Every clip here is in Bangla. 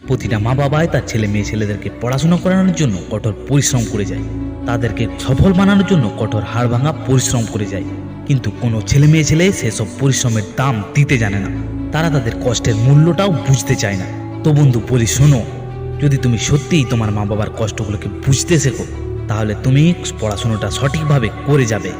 প্রতিটা মা বাবাই তার ছেলে মেয়ে ছেলেদেরকে পড়াশোনা করানোর জন্য কঠোর পরিশ্রম করে যায়, তাদেরকে সফল বানানোর জন্য কঠোর হাড় ভাঙা পরিশ্রম করে যায়। কিন্তু কোনো ছেলে মেয়ে ছেলে সেসব পরিশ্রমের দাম দিতে জানে না, তারা তাদের কষ্টের মূল্যটাও বুঝতে চায় না। তো বন্ধু বলি শোনো, যদি তুমি সত্যিই তোমার মা বাবার কষ্টগুলোকে বুঝতে শেখো, তাহলে তুমি পড়াশোনাটা সঠিকভাবে করে যাবে।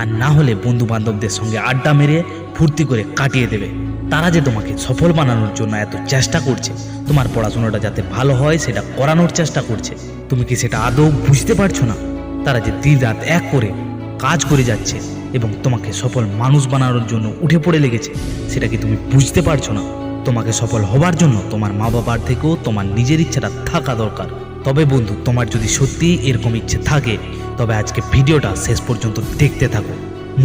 আর না হলে বন্ধু বান্ধবদের সঙ্গে আড্ডা মেরে ফুর্তি করে কাটিয়ে দেবে। তারা যে তোমাকে সফল বানানোর জন্য এত চেষ্টা করছে, তোমার পড়াশোনাটা যাতে ভালো হয় সেটা করানোর চেষ্টা করছে, তুমি কি সেটা আদৌ বুঝতে পারছো না? তারা যে দিন রাত এক করে কাজ করে যাচ্ছে এবং তোমাকে সফল মানুষ বানানোর জন্য উঠে পড়ে লেগেছে, সেটা কি তুমি বুঝতে পারছো না? তোমাকে সফল হবার জন্য তোমার মা বাবার থেকেও তোমার নিজের ইচ্ছাটা থাকা দরকার। তবে বন্ধু, তোমার যদি সত্যি এরকম ইচ্ছে থাকে, তবে আজকে ভিডিওটা শেষ পর্যন্ত দেখতে থাকো।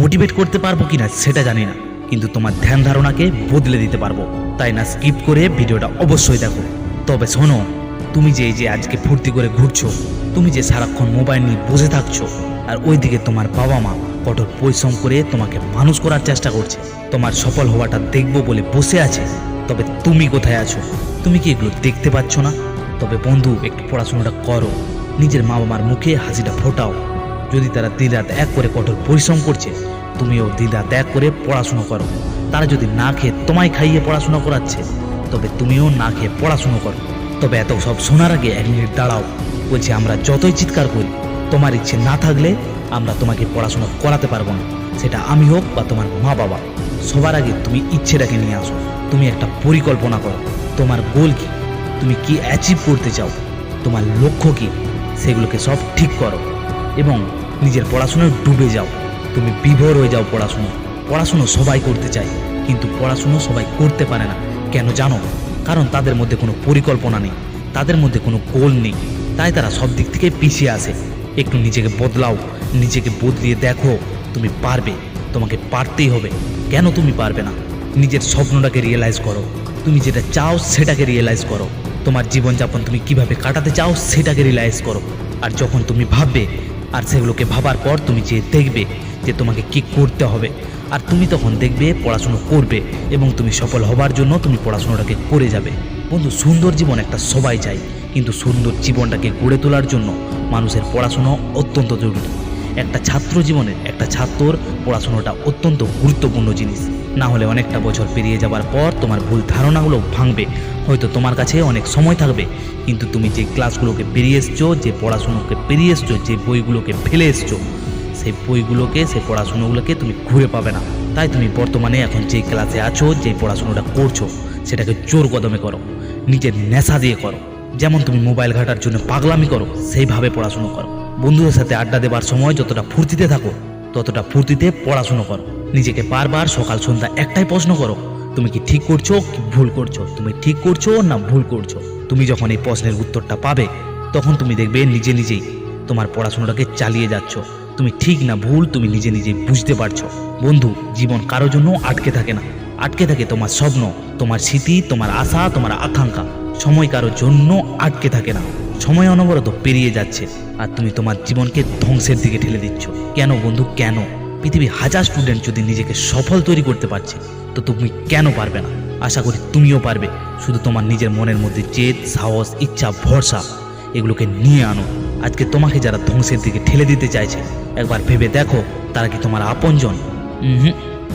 মোটিভেট করতে পারবো কিনা সেটা জানি না, কিন্তু তোমার ধ্যান ধারণাকে বদলে দিতে পারবো। তাই না, স্কিপ করে ভিডিওটা অবশ্যই দেখো। তবে শোনো, তুমি যে এই যে আজকে ফুর্তি করে ঘুরছো, তুমি যে সারাক্ষণ মোবাইল নিয়ে বসে থাকছো, আর ওইদিকে তোমার বাবা মা কঠোর পরিশ্রম করে তোমাকে মানুষ করার চেষ্টা করছে, তোমার সফল হওয়াটা দেখবো বলে বসে আছে, তবে তুমি কোথায় আছো? তুমি কি এগুলো দেখতে পাচ্ছ না? তবে বন্ধু, একটু পড়াশোনাটা করো, নিজের মা বাবার মুখে হাসিটা ফোটাও। যদি তারা দিন রাত এক করে কঠোর পরিশ্রম করছে, তুমিও দিন রাত এক করে পড়াশুনো করো। তারা যদি না খেয়ে তোমায় খাইয়ে পড়াশোনা করাচ্ছে, তবে তুমিও না খেয়ে পড়াশুনো করো। তবে এত সব শোনার আগে 1 মিনিট দাঁড়াও। বলছি, আমরা যতই চিৎকার করি, তোমার ইচ্ছে না থাকলে আমরা তোমাকে পড়াশোনা করাতে পারবো না। সেটা আমি হোক বা তোমার মা বাবা, সবার আগে তুমি ইচ্ছেটাকে নিয়ে আসো। তুমি একটা পরিকল্পনা করো, তোমার গোল কি, তুমি কি অ্যাচিভ করতে চাও, তোমার লক্ষ্য কি, সেগুলোকে সব ঠিক করো এবং নিজের পড়াশোনায় ডুবে যাও। তুমি বিভোর হয়ে যাও পড়াশুনো সবাই করতে চায়, কিন্তু পড়াশুনো সবাই করতে পারে না। কেন জানো? কারণ তাদের মধ্যে কোনো পরিকল্পনা নেই, তাদের মধ্যে কোনো গোল নেই, তাই তারা সব দিক থেকে পিছিয়ে আসে। একটু নিজেকে বদলাও, নিজেকে বদলিয়ে দেখো, তুমি পারবে, তোমাকে পারতেই হবে। কেন তুমি পারবে না? নিজের স্বপ্নটাকে রিয়েলাইজ করো, তুমি যেটা চাও সেটাকে রিয়েলাইজ করো, তোমার জীবনযাপন তুমি কিভাবে কাটাতে চাও সেটাকে রিয়েলাইজ করো। আর যখন তুমি ভাববে, আর সেগুলোকে ভাবার পর তুমি যে দেখবে যে তোমাকে কি করতে হবে, আর তুমি তখন দেখবে পড়াশুনো করবে এবং তুমি সফল হবার জন্য তুমি পড়াশুনোটাকে করে যাবে। বন্ধু, সুন্দর জীবন একটা সবাই চাই, কিন্তু সুন্দর জীবনটাকে গড়ে তোলার জন্য মানুষের পড়াশুনো অত্যন্ত জরুরি। একটা ছাত্র জীবনে একটা ছাত্রর পড়াশুনোটা অত্যন্ত গুরুত্বপূর্ণ জিনিস। না হলে অনেকটা বছর পেরিয়ে যাবার পর তোমার ভুল ধারণাগুলো ভাঙবে। হয়তো তোমার কাছে অনেক সময় থাকবে, কিন্তু তুমি যে ক্লাসগুলোকে পেরিয়ে এসছো, যে পড়াশুনোকে পেরিয়ে এসছো, যে বইগুলোকে ফেলে এসছো, সেই বইগুলোকে, সেই পড়াশুনোগুলোকে তুমি ঘুরে পাবে না। তাই তুমি বর্তমানে এখন যে ক্লাসে আছো, যে পড়াশুনোটা করছো, সেটাকে জোর কদমে করো, নিজের নেশা দিয়ে করো। যেমন তুমি মোবাইল ঘাটার জন্য পাগলামি করো, সেইভাবে পড়াশুনো করো। বন্ধুদের সাথে আড্ডা দেবার সময় যতটা ফুর্তিতে থাকো, ততটা ফুর্তিতে পড়াশুনো করো। নিজেকে বারবার সকাল সন্ধ্যা একটাই প্রশ্ন করো, তুমি কি ঠিক করছো কি ভুল করছো, তুমি ঠিক করছো না ভুল করছো। তুমি যখন এই প্রশ্নের উত্তরটা পাবে, তখন তুমি দেখবে নিজে নিজেই তোমার পড়াশোনাটাকে চালিয়ে যাচ্ছ। তুমি ঠিক না ভুল তুমি নিজে নিজেই বুঝতে পারছো। বন্ধু, জীবন কারোর জন্য আটকে থাকে না, আটকে থাকে তোমার স্বপ্ন, তোমার স্মৃতি, তোমার আশা, তোমার আকাঙ্ক্ষা। সময় কারোর জন্য আটকে থাকে না, সময় অনবরত পেরিয়ে যাচ্ছে, আর তুমি তোমার জীবনকে ধ্বংসের দিকে ঠেলে দিচ্ছ। কেন বন্ধু, কেন? পৃথিবীর হাজার স্টুডেন্ট যদি নিজেকে সফল তৈরি করতে পারছে, তো তুমি কেন পারবে না? আশা করি তুমিও পারবে। শুধু তোমার নিজের মনের মধ্যে জেদ, সাহস, ইচ্ছা, ভরসা এগুলোকে নিয়ে আনো। আজকে তোমাকে যারা ধ্বংসের দিকে ঠেলে দিতে চাইছে, একবার ভেবে দেখো তারা কি তোমার আপনজন?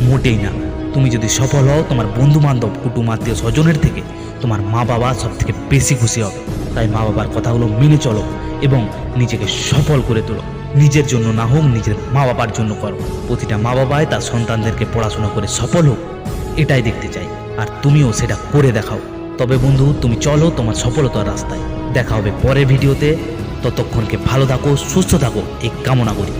মোটেই না। তুমি যদি সফল হও, তোমার বন্ধু বান্ধব, কুটুম, আত্মীয় স্বজনের থেকে তোমার মা বাবা সব থেকে বেশি খুশি হবে। তাই মা বাবার কথাগুলো মেনে চলো এবং নিজেকে সফল করে তোলো। নিজের জন্য না হোক, নিজের মা বাবার জন্য করো। প্রতিটা মা বাবাই তার সন্তানদেরকে পড়াশোনা করে সফল হোক, এটাই দেখতে চাই, আর তুমিও সেটা করে দেখাও। তবে বন্ধু, তুমি চলো তোমার সফলতার রাস্তায়। দেখা হবে পরের ভিডিওতে। ততক্ষণকে ভালো থাকো, সুস্থ থাকো, এই কামনা করি।